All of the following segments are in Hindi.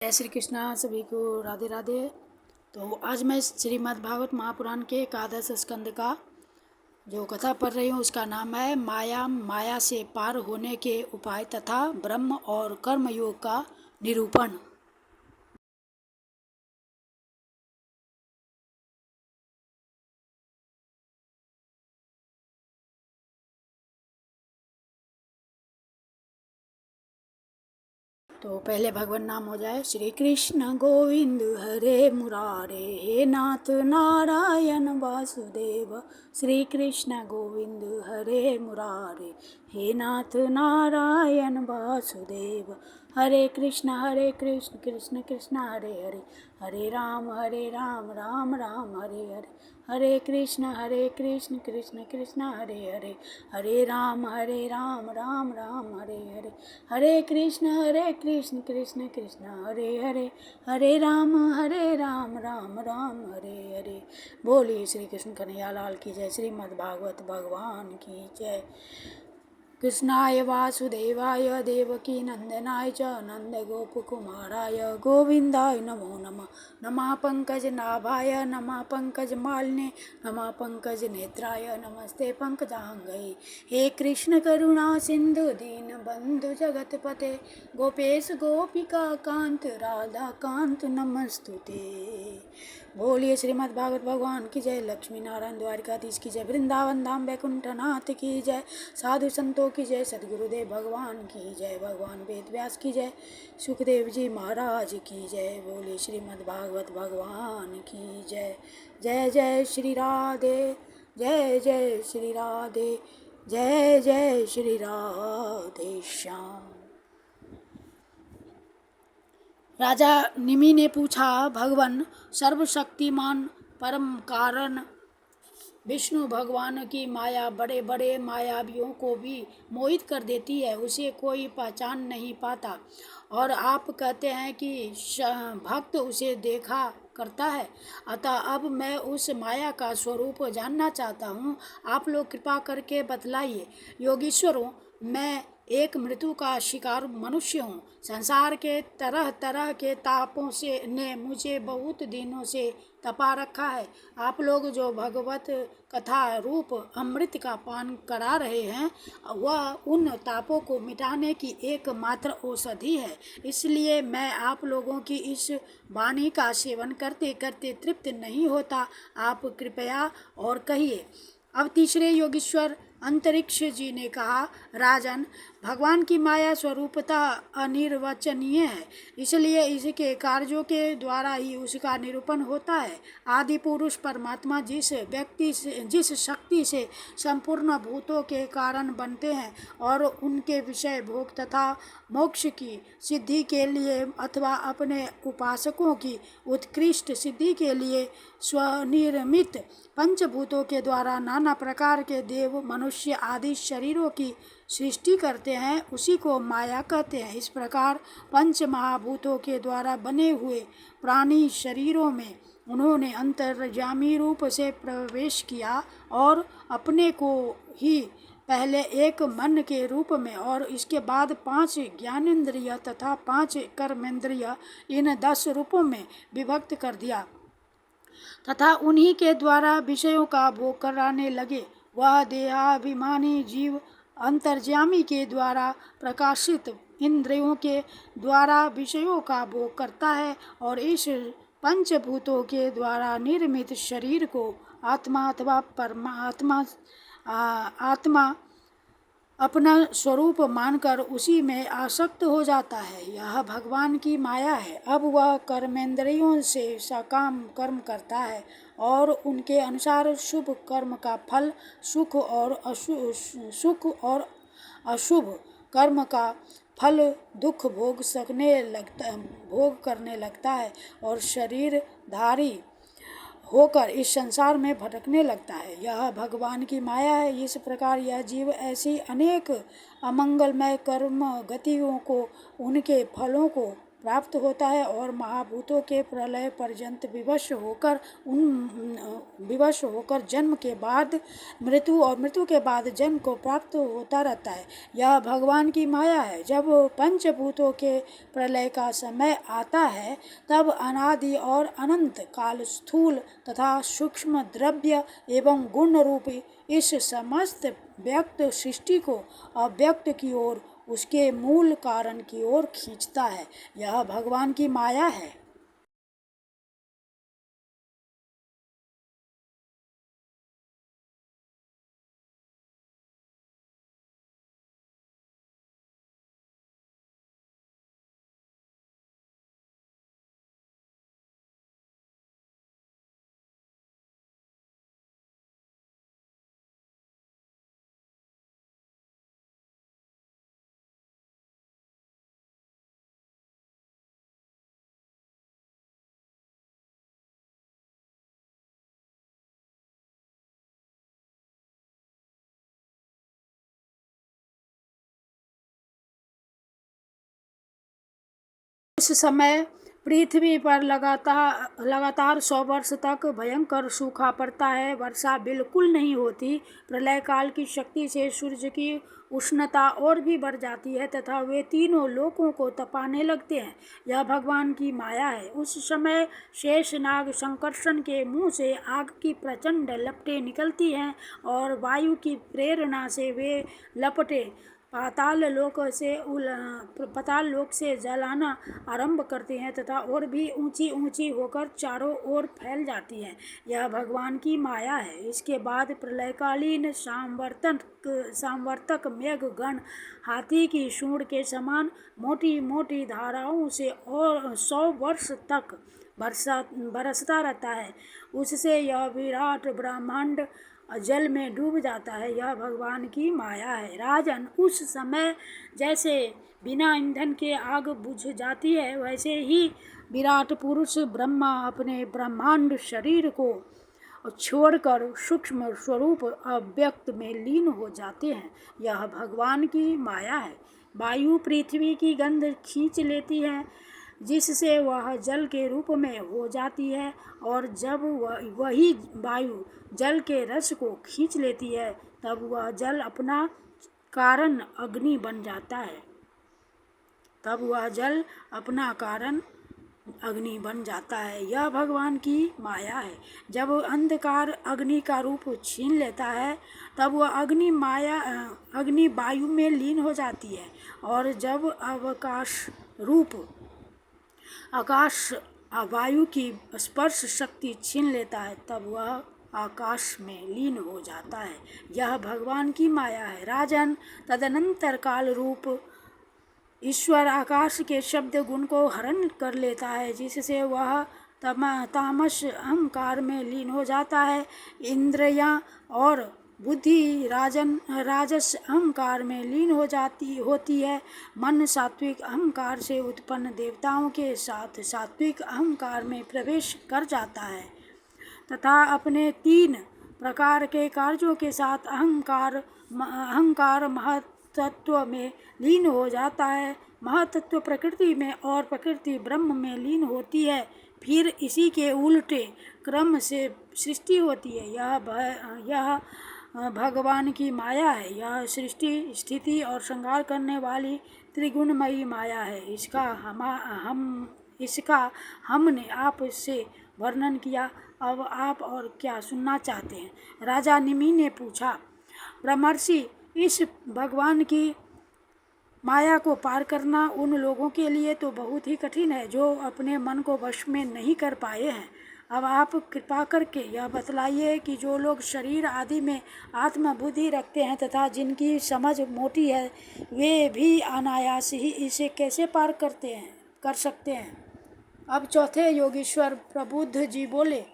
जय श्री कृष्णा। सभी को राधे राधे। तो आज मैं श्रीमद् भागवत महापुराण के एकादश स्कंद का जो कथा पढ़ रही हूँ उसका नाम है माया से पार होने के उपाय तथा ब्रह्म और कर्म योग का निरूपण। तो पहले भगवान नाम हो जाए। श्री कृष्ण गोविंद हरे मुरारे, हे नाथ नारायण वासुदेव। श्री कृष्ण गोविंद हरे मुरारे, हे नाथ नारायण वासुदेव। हरे कृष्ण कृष्ण कृष्ण हरे हरे, हरे राम राम राम हरे हरे। हरे कृष्ण कृष्ण कृष्ण हरे हरे, हरे राम राम राम हरे हरे। हरे कृष्ण कृष्ण कृष्ण हरे हरे, हरे राम राम राम हरे हरे। बोलिए श्री कृष्ण कन्हैया लाल की जय। श्रीमद् भागवत भगवान की जय। कृष्णाय वासुदेवाय देवकी नंदनाय च नंदगोपकुमाराय गोविंदाय नमो नमः। नमः पंकजनाभाय नमः पंकजमालिने नमः पंकजनेत्राय नमस्ते पंकजांगये। हे कृष्ण करुणा सिंधु दीनबंधु जगतपते, गोपेश गोपिका कांत राधा कांत नमस्तुते। बोलिए श्रीमद् भागवत भगवान की जय। लक्ष्मी नारायण द्वारिकाधीश की जय, वृंदावन धाम वैकुंठनाथ की जय, साधु संतों की जय, सदगुरुदेव भगवान की जय, भगवान वेद व्यास की जय, सुखदेव जी महाराज की जय। बोलिए श्रीमद् भागवत भगवान की जय। जय जय श्री राधे, जय श्री राधे, जय श्री राधे श्याम। राजा निमि ने पूछा, भगवान सर्वशक्तिमान परम कारण विष्णु भगवान की माया बड़े बड़े मायावियों को भी मोहित कर देती है, उसे कोई पहचान नहीं पाता, और आप कहते हैं कि भक्त उसे देखा करता है। अतः अब मैं उस माया का स्वरूप जानना चाहता हूँ, आप लोग कृपा करके बतलाइए। योगीश्वरों, मैं एक मृत्यु का शिकार मनुष्य हूँ। संसार के तरह तरह के तापों से ने मुझे बहुत दिनों से तपा रखा है। आप लोग जो भगवत कथा रूप अमृत का पान करा रहे हैं, वह उन तापों को मिटाने की एकमात्र औषधि है। इसलिए मैं आप लोगों की इस वाणी का सेवन करते करते तृप्त नहीं होता। आप कृपया और कहिए। अब तीसरे योगीश्वर अंतरिक्ष जी ने कहा, राजन, भगवान की माया स्वरूपतः अनिर्वचनीय है, इसलिए इसके कार्यों के द्वारा ही उसका निरूपण होता है। आदि पुरुष परमात्मा जिस शक्ति से संपूर्ण भूतों के कारण बनते हैं और उनके विषय भोग तथा मोक्ष की सिद्धि के लिए अथवा अपने उपासकों की उत्कृष्ट सिद्धि के लिए स्वनिर्मित पंचभूतों के द्वारा नाना प्रकार के देव मनुष्य आदि शरीरों की सृष्टि करते हैं, उसी को माया कहते हैं। इस प्रकार पंच महाभूतों के द्वारा बने हुए प्राणी शरीरों में उन्होंने अंतर्यामी रूप से प्रवेश किया और अपने को ही पहले एक मन के रूप में और इसके बाद 5 ज्ञानेंद्रिय तथा 5 कर्मेंद्रिय, इन 10 रूपों में विभक्त कर दिया तथा उन्हीं के द्वारा विषयों का भोग कराने लगे। वह देहाभिमानी जीव अंतर्यामी के द्वारा प्रकाशित इंद्रियों के द्वारा विषयों का भोग करता है और इस पंचभूतों के द्वारा निर्मित शरीर को आत्मा अथवा परमात्मा आत्मा अपना स्वरूप मानकर उसी में आसक्त हो जाता है। यह भगवान की माया है। अब वह कर्मेंद्रियों से सकाम कर्म करता है और उनके अनुसार शुभ कर्म का फल सुख और अशुभ कर्म का फल दुख भोग करने लगता है और शरीरधारी होकर इस संसार में भटकने लगता है। यह भगवान की माया है। इस प्रकार यह जीव ऐसी अनेक अमंगलमय कर्म गतियों को, उनके फलों को प्राप्त होता है और महाभूतों के प्रलय पर्यंत विवश होकर जन्म के बाद मृत्यु और मृत्यु के बाद जन्म को प्राप्त होता रहता है। यह भगवान की माया है। जब पंचभूतों के प्रलय का समय आता है तब अनादि और अनंत काल स्थूल तथा सूक्ष्म द्रव्य एवं गुण रूपी इस समस्त व्यक्त सृष्टि को अव्यक्त की ओर, उसके मूल कारण की ओर खींचता है। यह भगवान की माया है। उस समय पृथ्वी पर लगातार 100 वर्ष तक भयंकर सूखा पड़ता है। वर्षा बिल्कुल नहीं होती। प्रलय काल की शक्ति से सूर्य की उष्णता और भी बढ़ जाती है तथा वे तीनों लोकों को तपाने लगते हैं। यह भगवान की माया है। उस समय शेषनाग संकर्षण के मुंह से आग की प्रचंड लपटें निकलती हैं और वायु की प्रेरणा से वे लपटें पाताल लोक से जलाना आरंभ करती हैं तथा और भी ऊंची ऊंची होकर चारों ओर फैल जाती हैं। यह भगवान की माया है। इसके बाद प्रलयकालीन सांवर्तक मेघ गण हाथी की सूंड के समान मोटी मोटी धाराओं से और 100 वर्ष तक बरसता रहता है। उससे यह विराट ब्रह्मांड जल में डूब जाता है। यह भगवान की माया है। राजन, उस समय जैसे बिना ईंधन के आग बुझ जाती है, वैसे ही विराट पुरुष ब्रह्मा अपने ब्रह्मांड शरीर को छोड़कर सूक्ष्म स्वरूप अव्यक्त में लीन हो जाते हैं। यह भगवान की माया है। वायु पृथ्वी की गंध खींच लेती है जिससे वह जल के रूप में हो जाती है और जब वही वायु जल के रस को खींच लेती है तब वह जल अपना कारण अग्नि बन जाता है। यह भगवान की माया है। जब अंधकार अग्नि का रूप छीन लेता है तब वह अग्नि वायु में लीन हो जाती है और जब आकाश वायु की स्पर्श शक्ति छीन लेता है तब वह आकाश में लीन हो जाता है। यह भगवान की माया है। राजन, तदनंतर काल रूप ईश्वर आकाश के शब्द गुण को हरण कर लेता है जिससे वह तामस अहंकार में लीन हो जाता है। इंद्रियां और बुद्धि राजस अहंकार में लीन होती है। मन सात्विक अहंकार से उत्पन्न देवताओं के साथ सात्विक अहंकार में प्रवेश कर जाता है तथा अपने 3 प्रकार के कार्यों के साथ अहंकार महतत्व में लीन हो जाता है। महतत्व प्रकृति में और प्रकृति ब्रह्म में लीन होती है। फिर इसी के उल्टे क्रम से सृष्टि होती है। यह भगवान की माया है। यह सृष्टि स्थिति और संहार करने वाली त्रिगुणमयी माया है। इसका हमने आपसे वर्णन किया। अब आप और क्या सुनना चाहते हैं? राजा निमि ने पूछा। ब्रह्मर्षि, इस भगवान की माया को पार करना उन लोगों के लिए तो बहुत ही कठिन है जो अपने मन को वश में नहीं कर पाए हैं। अब आप कृपा करके यह बतलाइए कि जो लोग शरीर आदि में आत्म बुद्धि रखते हैं तथा जिनकी समझ मोटी है, वे भी अनायास ही इसे कैसे पार कर सकते हैं। अब चौथे योगीश्वर प्रबुद्ध जी बोले।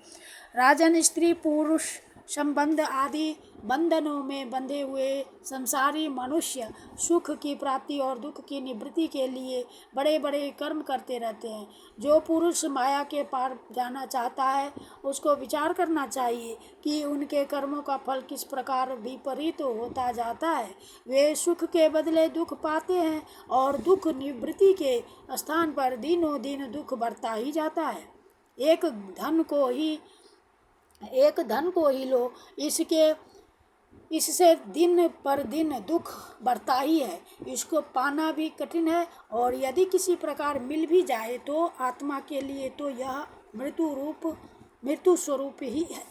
राजन, स्त्री पुरुष संबंध आदि बंधनों में बंधे हुए संसारी मनुष्य सुख की प्राप्ति और दुख की निवृत्ति के लिए बड़े बड़े कर्म करते रहते हैं। जो पुरुष माया के पार जाना चाहता है उसको विचार करना चाहिए कि उनके कर्मों का फल किस प्रकार विपरीत होता जाता है। वे सुख के बदले दुख पाते हैं और दुख निवृत्ति के स्थान पर दिनों दिन दुख बढ़ता ही जाता है। एक धन को ही लो, इससे दिन पर दिन दुख बढ़ता ही है। इसको पाना भी कठिन है और यदि किसी प्रकार मिल भी जाए तो आत्मा के लिए तो यह मृत्यु स्वरूप ही है।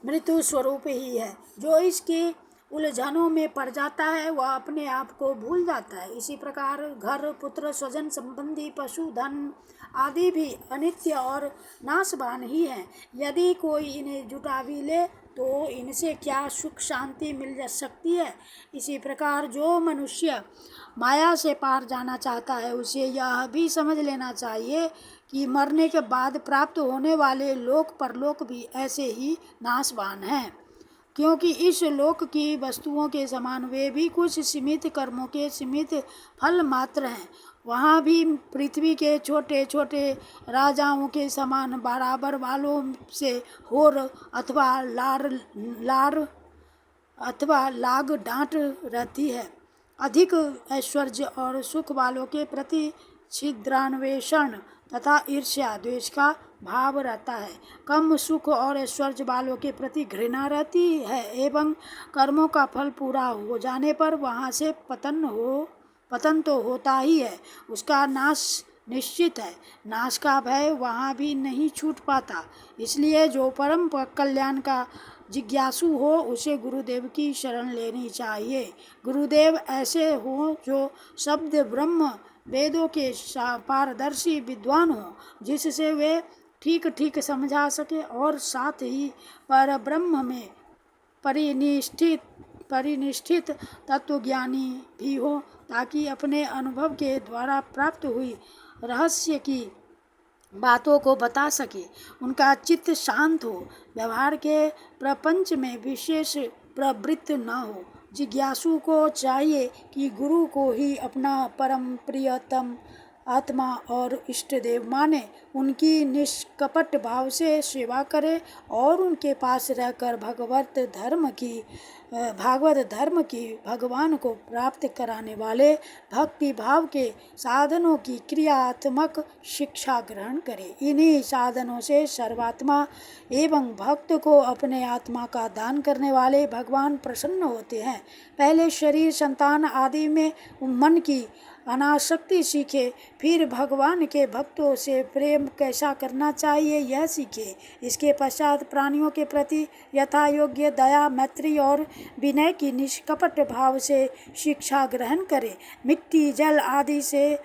मृत्यु स्वरूप ही है। जो इसकी उलझनों में पड़ जाता है वह अपने आप को भूल जाता है। इसी प्रकार घर, पुत्र, स्वजन संबंधी, पशु, धन आदि भी अनित्य और नाशवान ही हैं। यदि कोई इन्हें जुटा भी ले तो इनसे क्या सुख शांति मिल जा सकती है। इसी प्रकार जो मनुष्य माया से पार जाना चाहता है उसे यह भी समझ लेना चाहिए कि मरने के बाद प्राप्त होने वाले लोक परलोक भी ऐसे ही नाशवान हैं, क्योंकि इस लोक की वस्तुओं के समान वे भी कुछ सीमित कर्मों के सीमित फल मात्र हैं। वहाँ भी पृथ्वी के छोटे छोटे राजाओं के समान बराबर वालों से होर अथवा लाग डांट रहती है। अधिक ऐश्वर्य और सुख वालों के प्रति छिद्रान्वेषण तथा ईर्ष्या द्वेष का भाव रहता है। कम सुख और ऐश्वर्य वालों के प्रति घृणा रहती है एवं कर्मों का फल पूरा हो जाने पर वहाँ से पतन तो होता ही है, उसका नाश निश्चित है। नाश का भय वहाँ भी नहीं छूट पाता। इसलिए जो परम कल्याण का जिज्ञासु हो उसे गुरुदेव की शरण लेनी चाहिए। गुरुदेव ऐसे हो जो शब्द ब्रह्म वेदों के पारदर्शी विद्वान हो, जिससे वे ठीक ठीक समझा सके और साथ ही पर ब्रह्म में परिनिष्ठित तत्वज्ञानी भी हो, ताकि अपने अनुभव के द्वारा प्राप्त हुई रहस्य की बातों को बता सके। उनका चित्त शांत हो, व्यवहार के प्रपंच में विशेष प्रवृत्त न हो। जिज्ञासु को चाहिए कि गुरु को ही अपना परम प्रियतम आत्मा और इष्ट देव माने, उनकी निष्कपट भाव से सेवा करे और उनके पास रहकर भागवत धर्म की भगवान को प्राप्त कराने वाले भक्ति भाव के साधनों की क्रियात्मक शिक्षा ग्रहण करे। इन्हीं साधनों से सर्वात्मा एवं भक्त को अपने आत्मा का दान करने वाले भगवान प्रसन्न होते हैं। पहले शरीर, संतान आदि में मन की अनासक्ति सीखे, फिर भगवान के भक्तों से प्रेम कैसा करना चाहिए यह सीखे। इसके पश्चात प्राणियों के प्रति यथा योग्य दया, मैत्री और विनय की निष्कपट भाव से शिक्षा ग्रहण करे। मिट्टी, जल आदि से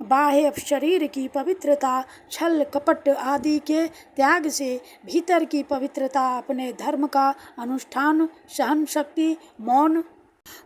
बाह्य शरीर की पवित्रता, छल कपट आदि के त्याग से भीतर की पवित्रता, अपने धर्म का अनुष्ठान, सहन शक्ति, मौन,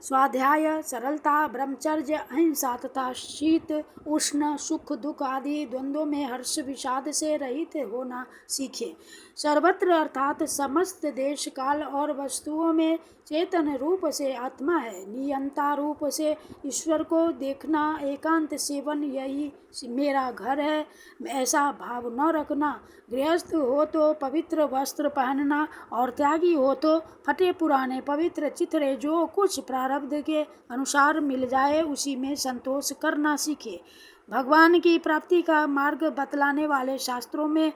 स्वाध्याय, सरलता, ब्रह्मचर्य, अहिंसा तथा शीत उष्ण, सुख दुख आदि द्वंद्वों में हर्ष विषाद से रहित होना सीखे। सर्वत्र अर्थात समस्त देश काल और वस्तुओं में चेतन रूप से आत्मा है, नियंता रूप से ईश्वर को देखना, एकांत सेवन यही मेरा घर है ऐसा भाव न रखना। गृहस्थ हो तो पवित्र वस्त्र पहनना और त्यागी हो तो फटे पुराने पवित्र चिथड़े जो कुछ प्रारब्ध के अनुसार मिल जाए उसी में संतोष करना सीखे। भगवान की प्राप्ति का मार्ग बतलाने वाले शास्त्रों में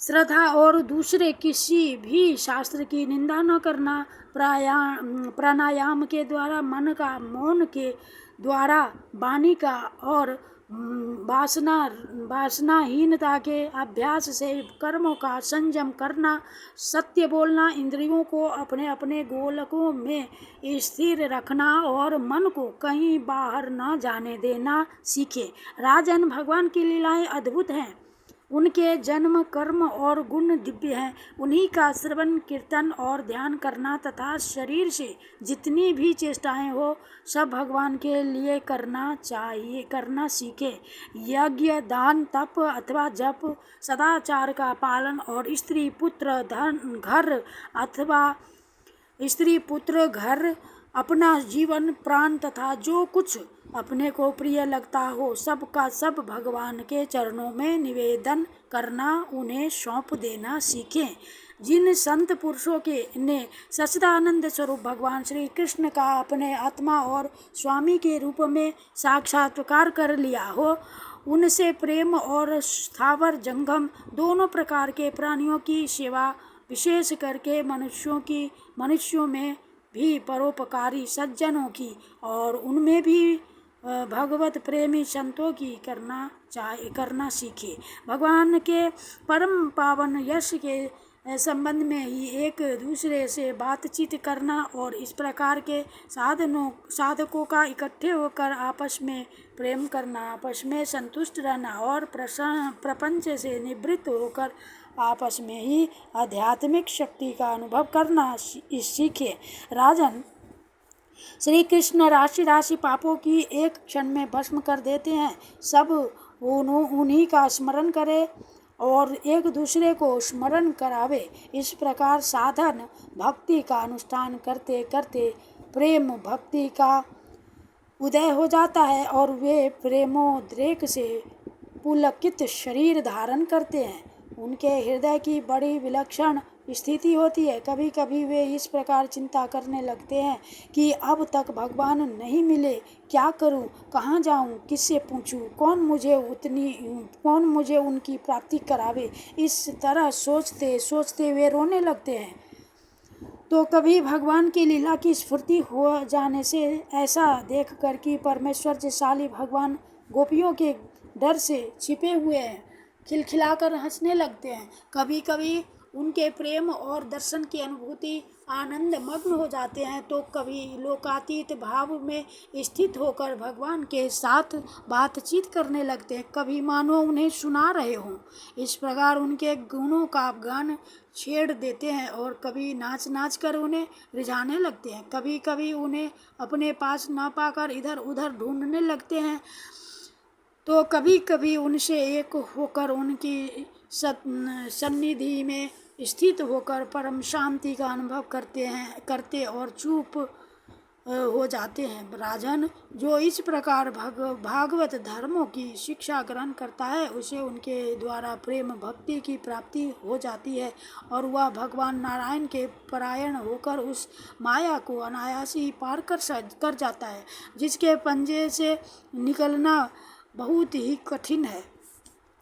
श्रद्धा और दूसरे किसी भी शास्त्र की निंदा न करना, प्राणायाम के द्वारा मन का, मौन के द्वारा वाणी का और वासनाहीनता के अभ्यास से कर्मों का संयम करना, सत्य बोलना, इंद्रियों को अपने अपने गोलकों में स्थिर रखना और मन को कहीं बाहर न जाने देना सीखे। राजन, भगवान की लीलाएं अद्भुत हैं। उनके जन्म, कर्म और गुण दिव्य हैं। उन्हीं का श्रवण, कीर्तन और ध्यान करना तथा शरीर से जितनी भी चेष्टाएं हो सब भगवान के लिए करना चाहिए, करना सीखे। यज्ञ, दान, तप अथवा जप, सदाचार का पालन और स्त्री पुत्र धन घर अथवा स्त्री पुत्र घर, अपना जीवन, प्राण तथा जो कुछ अपने को प्रिय लगता हो सब का सब भगवान के चरणों में निवेदन करना, उन्हें सौंप देना सीखें। जिन संत पुरुषों के ने सच्चिदानंद स्वरूप भगवान श्री कृष्ण का अपने आत्मा और स्वामी के रूप में साक्षात्कार कर लिया हो, उनसे प्रेम और स्थावर जंगम दोनों प्रकार के प्राणियों की सेवा, विशेष करके मनुष्यों में भी परोपकारी सज्जनों की और उनमें भी भगवत प्रेमी संतों की करना सीखे। भगवान के परम पावन यश के संबंध में ही एक दूसरे से बातचीत करना और इस प्रकार के साधकों का इकट्ठे होकर आपस में प्रेम करना, आपस में संतुष्ट रहना और प्रपंच से निवृत्त होकर आपस में ही आध्यात्मिक शक्ति का अनुभव करना सीखे। राजन, श्री कृष्ण राशि राशि पापों की एक क्षण में भस्म कर देते हैं। सब उन्हीं का स्मरण करे और एक दूसरे को स्मरण करावे। इस प्रकार साधन भक्ति का अनुष्ठान करते करते प्रेम भक्ति का उदय हो जाता है और वे प्रेमोद्रेक से पुलकित शरीर धारण करते हैं। उनके हृदय की बड़ी विलक्षण स्थिति होती है। कभी कभी वे इस प्रकार चिंता करने लगते हैं कि अब तक भगवान नहीं मिले, क्या करूं, कहाँ जाऊं, किससे पूछूं, कौन मुझे उनकी प्राप्ति करावे। इस तरह सोचते सोचते वे रोने लगते हैं। तो कभी भगवान की लीला की स्फूर्ति हो जाने से ऐसा देख कर कि परमेश्वर जयशाली भगवान गोपियों के डर से छिपे हुए हैं, खिलखिलाकर हंसने लगते हैं। कभी कभी उनके प्रेम और दर्शन की अनुभूति आनंद मग्न हो जाते हैं, तो कभी लोकातीत भाव में स्थित होकर भगवान के साथ बातचीत करने लगते हैं, कभी मानो उन्हें सुना रहे हों। इस प्रकार उनके गुणों का गान छेड़ देते हैं और कभी नाच नाच कर उन्हें रिझाने लगते हैं। कभी कभी उन्हें अपने पास न पाकर इधर उधर ढूंढने लगते हैं, तो कभी कभी उनसे एक होकर उनकी सन्निधि में स्थित होकर परम शांति का अनुभव करते और चुप हो जाते हैं। राजन, जो इस प्रकार भागवत धर्मों की शिक्षा ग्रहण करता है उसे उनके द्वारा प्रेम भक्ति की प्राप्ति हो जाती है और वह भगवान नारायण के परायण होकर उस माया को अनायास ही पार कर जाता है जिसके पंजे से निकलना बहुत ही कठिन है।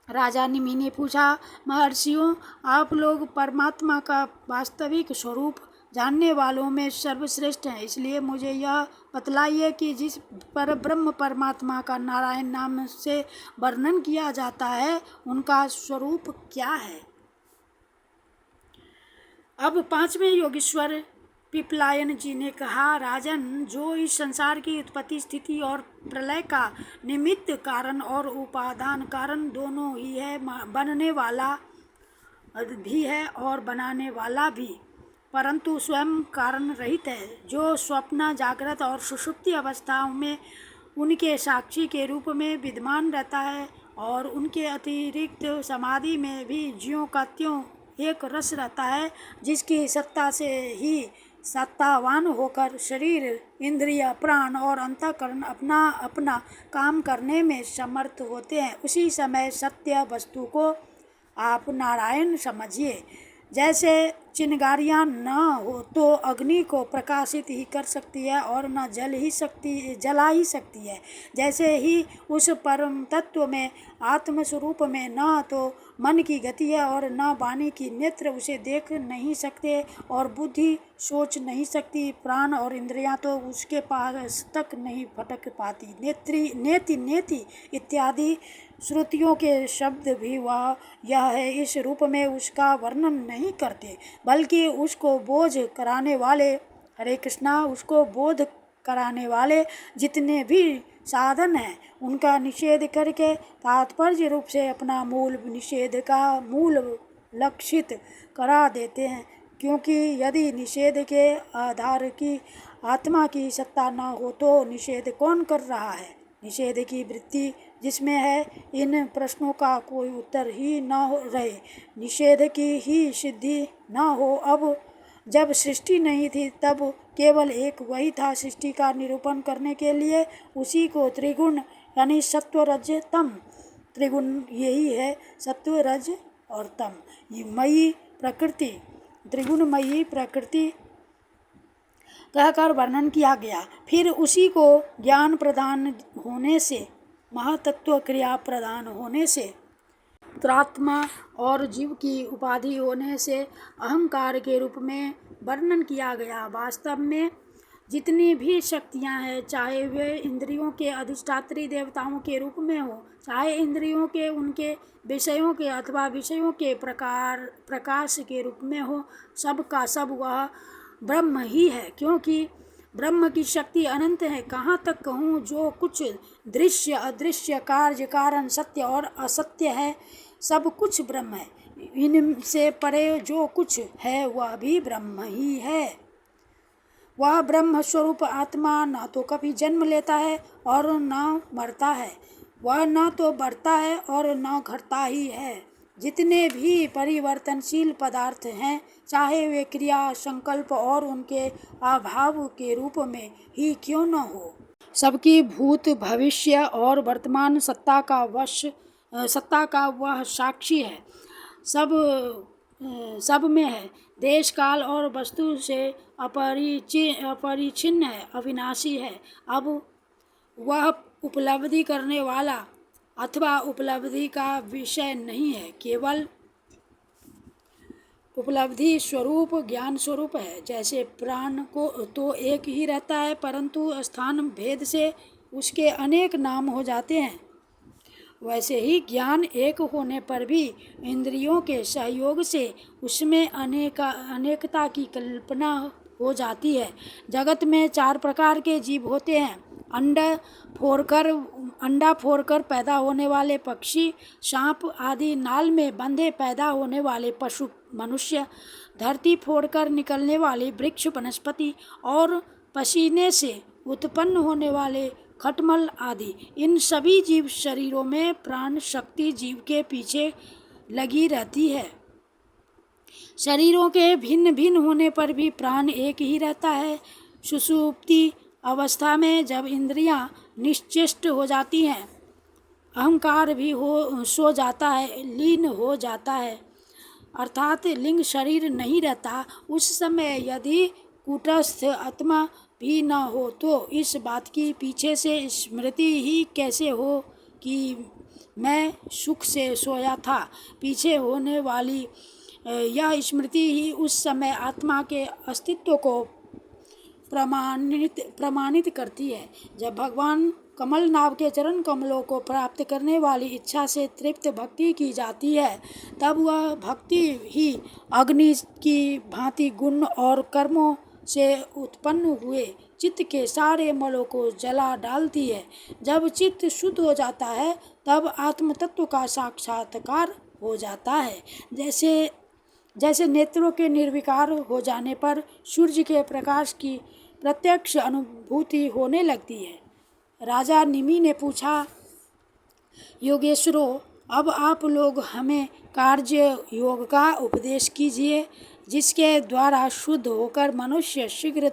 राजा निमि ने पूछा, महर्षियों, आप लोग परमात्मा का वास्तविक स्वरूप जानने वालों में सर्वश्रेष्ठ हैं, इसलिए मुझे यह बतलाइए कि जिस पर ब्रह्म परमात्मा का नारायण नाम से वर्णन किया जाता है उनका स्वरूप क्या है। अब पांचवें योगेश्वर पिपलायन जी ने कहा, राजन, जो इस संसार की उत्पत्ति, स्थिति और प्रलय का निमित्त कारण और उपादान कारण दोनों ही है, बनने वाला भी है और बनाने वाला भी, परंतु स्वयं कारण रहित है, जो स्वप्न, जागृत और सुषुप्ति अवस्थाओं में उनके साक्षी के रूप में विद्यमान रहता है और उनके अतिरिक्त समाधि में भी ज्यों का त्यों एक रस रहता है, जिसकी सत्ता से ही सत्तावान होकर शरीर, इंद्रिय, प्राण और अंतःकरण अपना अपना काम करने में समर्थ होते हैं। उसी समय सत्य वस्तु को आप नारायण समझिए। जैसे चिंगारियाँ न हो तो अग्नि को प्रकाशित ही कर सकती है और न जला ही सकती है, जैसे ही उस परम तत्व में, आत्मस्वरूप में न तो मन की गति है और न वाणी की नेत्र उसे देख नहीं सकते और बुद्धि सोच नहीं सकती, प्राण और इंद्रियां तो उसके पास तक नहीं भटक पाती। नेति नेति इत्यादि श्रुतियों के शब्द भी वह यह है इस रूप में उसका वर्णन नहीं करते, बल्कि उसको बोझ कराने वाले, हरे कृष्णा, उसको बोध कराने वाले जितने भी साधन है उनका निषेध करके तात्पर्य रूप से अपना मूल निषेध का मूल लक्षित करा देते हैं। क्योंकि यदि निषेध के आधार की आत्मा की सत्ता न हो तो निषेध कौन कर रहा है? निषेध की वृत्ति जिसमें है, इन प्रश्नों का कोई उत्तर ही न रहे। निषेध की ही सिद्धि न हो। अब जब सृष्टि नहीं थी तब केवल एक वही था सृष्टि का निरूपण करने के लिए। उसी को त्रिगुण यानी सत्व रज तम, त्रिगुण यही है सत्व रज और तम, ये मयी प्रकृति, त्रिगुणमयी प्रकृति कहकर वर्णन किया गया। फिर उसी को ज्ञान प्रदान होने से, महातत्व क्रिया प्रदान होने से, अंतरात्मा और जीव की उपाधि होने से अहंकार के रूप में वर्णन किया गया। वास्तव में जितनी भी शक्तियां हैं, चाहे वे इंद्रियों के अधिष्ठात्री देवताओं के रूप में हो, चाहे इंद्रियों के उनके विषयों के अथवा विषयों के प्रकाश के रूप में हो, सब का सब वह ब्रह्म ही है। क्योंकि ब्रह्म की शक्ति अनंत है। कहाँ तक कहूँ, जो कुछ दृश्य अदृश्य कार्य कारण सत्य और असत्य है, सब कुछ ब्रह्म है। इनसे परे जो कुछ है वह भी ब्रह्म ही है। वह ब्रह्म स्वरूप आत्मा न तो कभी जन्म लेता है और न मरता है, वह न तो बढ़ता है और न घटता ही है। जितने भी परिवर्तनशील पदार्थ हैं, चाहे वे क्रिया संकल्प और उनके अभाव के रूप में ही क्यों न हो, सबकी भूत भविष्य और वर्तमान सत्ता का वह साक्षी है। सब में है, देश काल और वस्तु से अपरिचिन्न है, अविनाशी है। अब वह उपलब्धि करने वाला अथवा उपलब्धि का विषय नहीं है, केवल उपलब्धि स्वरूप ज्ञान स्वरूप है। जैसे प्राण को तो एक ही रहता है, परंतु स्थान भेद से उसके अनेक नाम हो जाते हैं, वैसे ही ज्ञान एक होने पर भी इंद्रियों के सहयोग से उसमें अनेकता की कल्पना हो जाती है। जगत में 4 प्रकार के जीव होते हैं: अंडा फोड़कर पैदा होने वाले पक्षी, सांप आदि नाल में बंधे पैदा होने वाले पशु मनुष्य, धरती फोड़कर निकलने वाली वृक्ष वनस्पति और पसीने से उत्पन्न होने वाले खटमल आदि। इन सभी जीव शरीरों में प्राण शक्ति जीव के पीछे लगी रहती है। शरीरों के भिन्न भिन्न होने पर भी प्राण एक ही रहता है। सुषुप्ति अवस्था में जब इंद्रियां निश्चेष्ट हो जाती हैं, अहंकार भी सो जाता है, लीन हो जाता है, अर्थात लिंग शरीर नहीं रहता। उस समय यदि कूटस्थ आत्मा भी न हो तो इस बात की पीछे से स्मृति ही कैसे हो कि मैं सुख से सोया था। पीछे होने वाली यह स्मृति ही उस समय आत्मा के अस्तित्व को प्रमाणित करती है। जब भगवान कमल नाभ के चरण कमलों को प्राप्त करने वाली इच्छा से तृप्त भक्ति की जाती है, तब वह भक्ति ही अग्नि की भांति गुण और कर्मों से उत्पन्न हुए चित्त के सारे मलों को जला डालती है। जब चित्त शुद्ध हो जाता है तब आत्म तत्व का साक्षात्कार हो जाता है। जैसे नेत्रों के निर्विकार हो जाने पर सूर्य के प्रकाश की प्रत्यक्ष अनुभूति होने लगती है। राजा निमि ने पूछा, योगेश्वरों, अब आप लोग हमें कार्य योग का उपदेश कीजिए, जिसके द्वारा शुद्ध होकर मनुष्य शीघ्र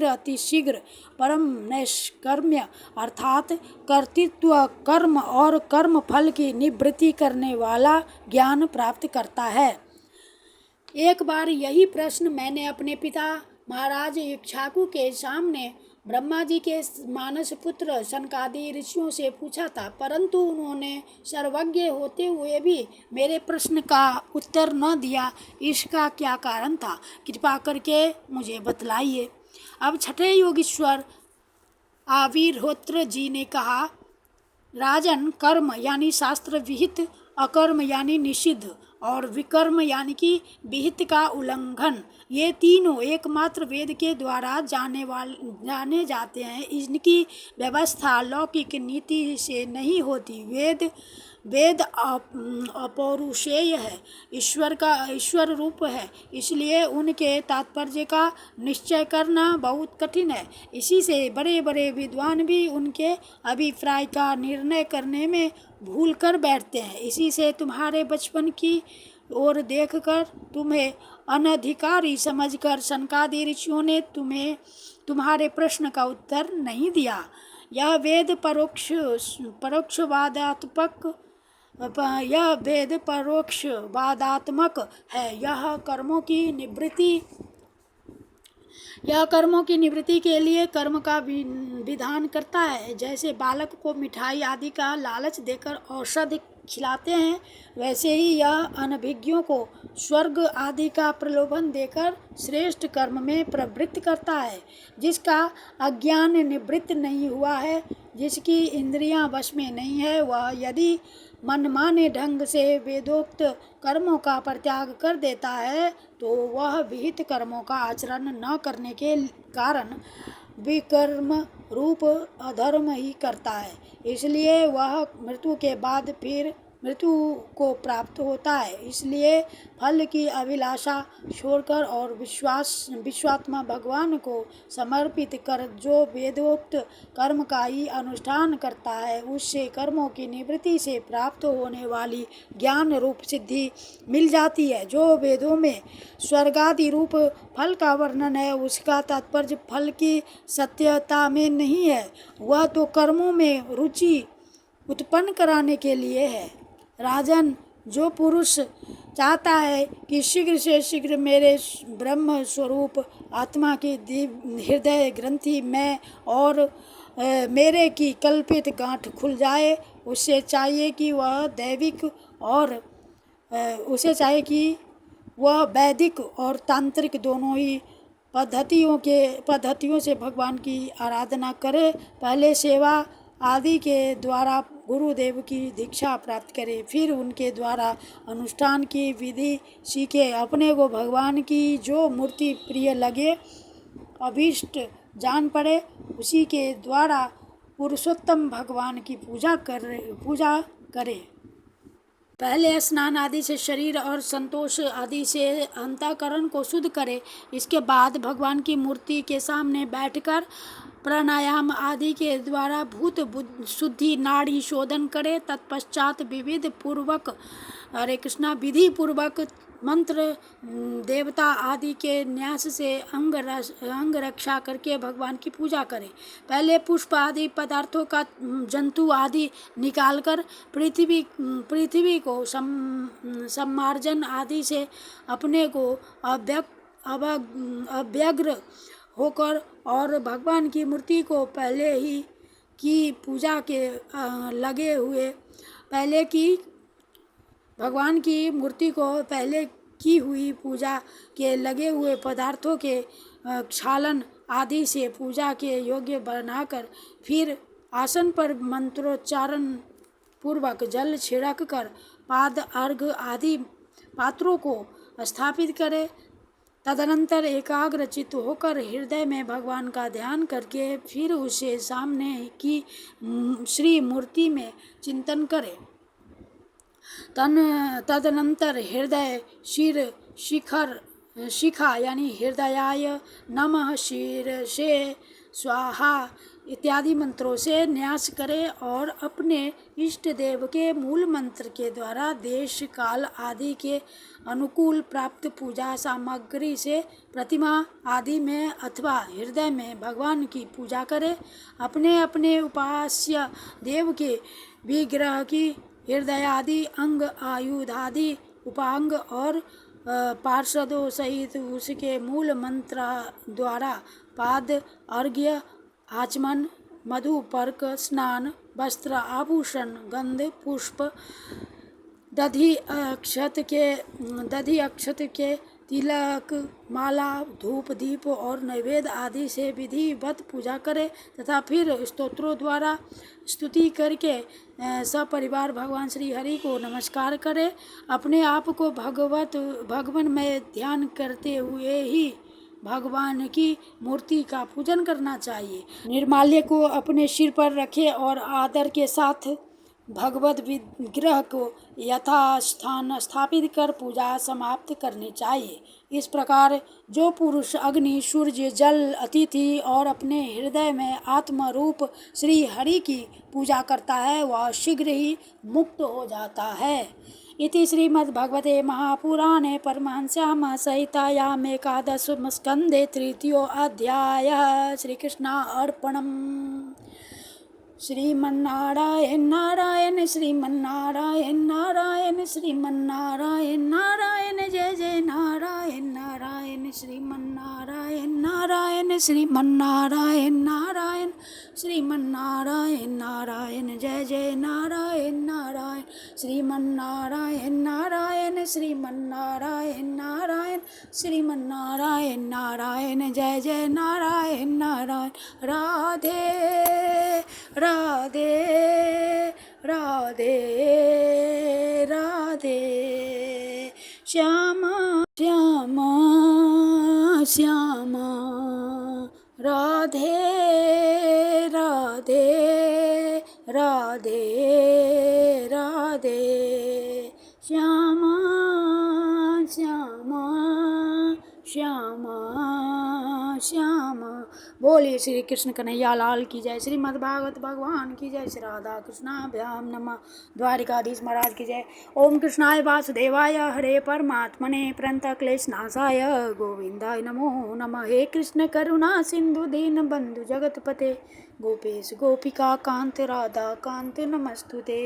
अतिशीघ्र परम नैष्कर्म्य अर्थात कर्तृत्व कर्म और कर्म फल की निवृत्ति करने वाला ज्ञान प्राप्त करता है। एक बार यही प्रश्न मैंने अपने पिता महाराज इक्ष्वाकु के सामने ब्रह्मा जी के मानस पुत्र सनकादि ऋषियों से पूछा था, परंतु उन्होंने सर्वज्ञ होते हुए भी मेरे प्रश्न का उत्तर न दिया। इसका क्या कारण था, कृपा करके मुझे बतलाइए। अब छठे योगीश्वर आविर्होत्र जी ने कहा, राजन, कर्म यानी शास्त्र विहित, अकर्म यानी निषिद्ध और विकर्म यानी कि विहित का उल्लंघन, ये तीनों एकमात्र वेद के द्वारा जाने जाते हैं। इनकी व्यवस्था लौकिक नीति से नहीं होती। वेद अपौरुषेय है, ईश्वर रूप है, इसलिए उनके तात्पर्य का निश्चय करना बहुत कठिन है। इसी से बड़े बड़े विद्वान भी उनके अभिप्राय का निर्णय करने में भूल कर बैठते हैं। इसी से तुम्हारे बचपन की ओर देखकर तुम्हें अनधिकारी समझकर सनकादि ऋषियों ने तुम्हारे प्रश्न का उत्तर नहीं दिया। यह वेद परोक्षवादात्मक है। यह कर्मों की निवृत्ति के लिए कर्म का विधान करता है। जैसे बालक को मिठाई आदि का लालच देकर औषधि खिलाते हैं, वैसे ही यह अनभिज्ञों को स्वर्ग आदि का प्रलोभन देकर श्रेष्ठ कर्म में प्रवृत्त करता है। जिसका अज्ञान निवृत्त नहीं हुआ है, जिसकी इंद्रियां वश में नहीं है, वह यदि मनमाने ढंग से वेदोक्त कर्मों का परित्याग कर देता है, तो वह विहित कर्मों का आचरण न करने के कारण विकर्म रूप अधर्म ही करता है। इसलिए वह मृत्यु के बाद फिर मृत्यु को प्राप्त होता है। इसलिए फल की अभिलाषा छोड़कर और विश्वात्मा भगवान को समर्पित कर जो वेदोक्त कर्म का ही अनुष्ठान करता है, उससे कर्मों की निवृत्ति से प्राप्त होने वाली ज्ञान रूप सिद्धि मिल जाती है। जो वेदों में स्वर्गादि रूप फल का वर्णन है, उसका तात्पर्य फल की सत्यता में नहीं है, वह तो कर्मों में रुचि उत्पन्न कराने के लिए है। राजन, जो पुरुष चाहता है कि शीघ्र से शीघ्र मेरे ब्रह्म स्वरूप आत्मा की हृदय ग्रंथि में और मेरे की कल्पित गांठ खुल जाए, उसे चाहिए कि वह वैदिक और तांत्रिक दोनों ही पद्धतियों से भगवान की आराधना करे। पहले सेवा आदि के द्वारा गुरुदेव की दीक्षा प्राप्त करे, फिर उनके द्वारा अनुष्ठान की विधि सीखे। अपने को भगवान की जो मूर्ति प्रिय लगे, अभीष्ट जान पड़े, उसी के द्वारा पुरुषोत्तम भगवान की पूजा करे। पहले स्नान आदि से शरीर और संतोष आदि से अंतःकरण को शुद्ध करे। इसके बाद भगवान की मूर्ति के सामने बैठकर प्राणायाम आदि के द्वारा भूत शुद्धि नाड़ी शोधन करे। तत्पश्चात विधि पूर्वक मंत्र देवता आदि के न्यास से अंग रक्षा करके भगवान की पूजा करे। पहले पुष्प आदि पदार्थों का जंतु आदि निकालकर पृथ्वी को सम्मार्जन आदि से अपने को अव्यग्र होकर और भगवान की मूर्ति को पहले ही की पूजा के लगे हुए भगवान की मूर्ति को पहले की हुई पूजा के लगे हुए पदार्थों के क्षालन आदि से पूजा के योग्य बनाकर फिर आसन पर मंत्रोच्चारण पूर्वक जल छिड़क कर पाद अर्घ आदि पात्रों को स्थापित करे। तदनंतर एकाग्रचित्त होकर हृदय में भगवान का ध्यान करके फिर उसे सामने की श्री मूर्ति में चिंतन करे। तदनंतर हृदय शिखा यानी हृदयाय नमः, शीर्षे स्वाहा इत्यादि मंत्रों से न्यास करे और अपने इष्ट देव के मूल मंत्र के द्वारा देश काल आदि के अनुकूल प्राप्त पूजा सामग्री से प्रतिमा आदि में अथवा हृदय में भगवान की पूजा करे। अपने अपने उपास्य देव के विग्रह की हृदय आदि अंग आयुधादि उपांग और पार्षदों सहित उसके मूल मंत्र द्वारा पाद अर्घ्य आचमन मधु पर्क स्नान वस्त्र आभूषण गंध पुष्प दधि अक्षत के तिलक, माला, धूप, दीप और नैवेद्य आदि से विधिवत पूजा करें तथा फिर स्तोत्रों द्वारा स्तुति करके सपरिवार भगवान श्री हरि को नमस्कार करें। अपने आप को भगवान में ध्यान करते हुए ही भगवान की मूर्ति का पूजन करना चाहिए। निर्माल्य को अपने सिर पर रखें और आदर के साथ भगवत विग्रह को यथास्थान स्थापित कर पूजा समाप्त करनी चाहिए। इस प्रकार जो पुरुष अग्नि, सूर्य, जल, अतिथि और अपने हृदय में आत्मा रूप श्री हरि की पूजा करता है वह शीघ्र ही मुक्त हो जाता है। इति श्रीमद्भगवते महापुराणे परमहंस्याम संहितायाम एकादशम स्कंदे तृतीयो अध्यायः। श्रीकृष्णार्पणम्। श्रीमन्नारायण नारायण श्रीमन्नारायण नारायण श्रीमन्नारायण नारायण जय जय नारायण नारायण श्रीमन्नारायण नारायण श्रीमन्नारायण नारायण श्रीमन्नारायण नारायण जय जय नारायण नारायण श्रीमन्नारायण नारायण श्रीमन्नारायण नारायण श्रीमन्नारायण नारायण जय जय नारायण नारायण। राधे राधे राधे राधे श्यामा श्यामा श्यामा राधे राधे राधे राधे श्यामा श्यामा श्यामा श्यामा। बोलिए श्री कृष्ण कन्हैया लाल की जय। श्रीमद् भागवत भगवान की जय। श्री राधा कृष्णाभ्याम नमः। द्वारिकाधीश महाराज की जय। ओम कृष्णाय वासुदेवाय हरे परमात्मने प्रणत क्लेशनाशाय गोविंदाय नमो नमः। हे कृष्ण करुणा सिंधु दीन बंधु जगतपते गोपेश गोपिका कांत राधा कांत नमस्तुते।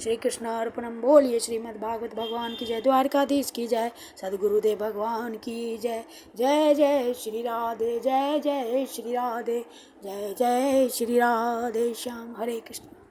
श्री कृष्ण अर्पणम। बोलिए श्रीमद् भागवत भगवान की जय। द्वारकाधीश की जय। सद्गुरुदेव भगवान की जय। जय जय श्री राधे जय जय श्री राधे जय जय श्री राधे श्याम। हरे कृष्ण।